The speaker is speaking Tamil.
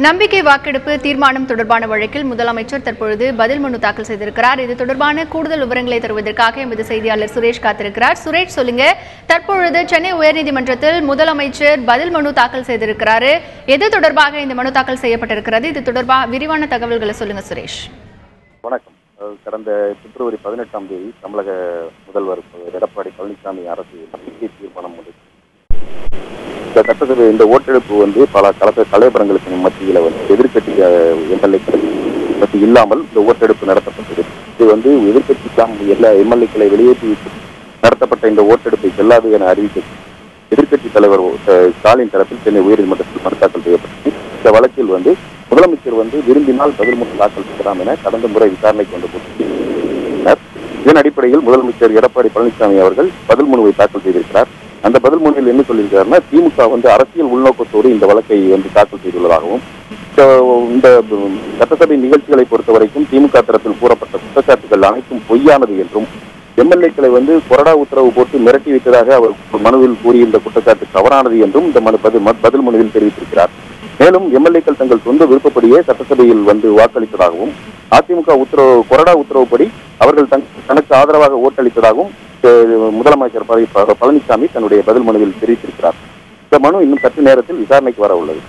நம்பிக்கை வாக்கெடுப்பு தீர்மானம் தொடர்பான வழக்கில் முதலமைச்சர் தற்பொழுது பதில் மனு தாக்கல் செய்திருக்கிறார். இது தொடர்பான கூடுதல் விவரங்களை தருவதற்காக எமது செய்தியாளர் சுரேஷ் காத்திருக்கிறார். சுரேஷ், சொல்லுங்க, தற்பொழுது சென்னை உயர்நீதிமன்றத்தில் முதலமைச்சர் பதில் மனு தாக்கல் செய்திருக்கிறார். எது தொடர்பாக இந்த மனு தாக்கல் செய்யப்பட்டிருக்கிறது? இது தொடர்பாக விரிவான தகவல்களை சொல்லுங்க சுரேஷ். வணக்கம். கடந்த பிப்ரவரி 18ஆம் தேதி தமிழக முதல்வர் எடப்பாடி பழனிசாமி அரசு தீர்மானம் இந்த சட்டசபை இந்த ஓட்டெடுப்பு பல கலைபரங்களுக்கு மத்தியில் எதிர்கட்சி எம்எல்ஏக்களை பற்றி இல்லாமல் இந்த ஓட்டெடுப்பு நடத்தப்பட்டது. இது எதிர்கட்சிக்காக எல்லா எம்எல்ஏக்களை வெளியேற்றி நடத்தப்பட்ட இந்த ஓட்டெடுப்பை செல்லாது என அறிவிக்க எதிர்கட்சி தலைவர் ஸ்டாலின் தரப்பில் சென்னை உயர்நீதிமன்றத்தில் மனு தாக்கல் செய்யப்பட்டது. இந்த வழக்கில் முதலமைச்சர் விரும்பினால் பதில் மனு தாக்கல் செய்யலாம் என கடந்த முறை விசாரணைக்கு வந்த இதன் அடிப்படையில் முதலமைச்சர் எடப்பாடி பழனிசாமி அவர்கள் பதில் மனுவை தாக்கல் செய்திருக்கிறார். அந்த பதில் மனுவில் என்ன சொல்லியிருக்கிறார்னா, திமுக அரசியல் உள்நோக்கத்தோடு இந்த வழக்கை தாக்கல் செய்துள்ளதாகவும், இந்த சட்டசபை நிகழ்ச்சிகளை பொறுத்த வரைக்கும் திமுக தரப்பில் கூறப்பட்ட குற்றச்சாட்டுகள் அனைத்தும் பொய்யானது என்றும், எம்எல்ஏக்களை கொறடா உத்தரவு போட்டு மிரட்டி வைத்ததாக அவர் மனுவில் கூறியிருந்த குற்றச்சாட்டு தவறானது என்றும் இந்த பதில் மனுவில் தெரிவித்திருக்கிறார். மேலும் எம்எல்ஏக்கள் தங்கள் சொந்த விருப்பப்படியே சட்டசபையில் வாக்களித்ததாகவும், அதிமுக கொறடா உத்தரவுப்படி அவர்கள் தனக்கு ஆதரவாக ஓட்டளித்ததாகவும் முதலமைச்சர் பழனிசாமி தன்னுடைய பதில் மனுவில் தெரிவித்திருக்கிறார். இந்த மனு இன்னும் சற்று நேரத்தில் விசாரணைக்கு வர உள்ளது.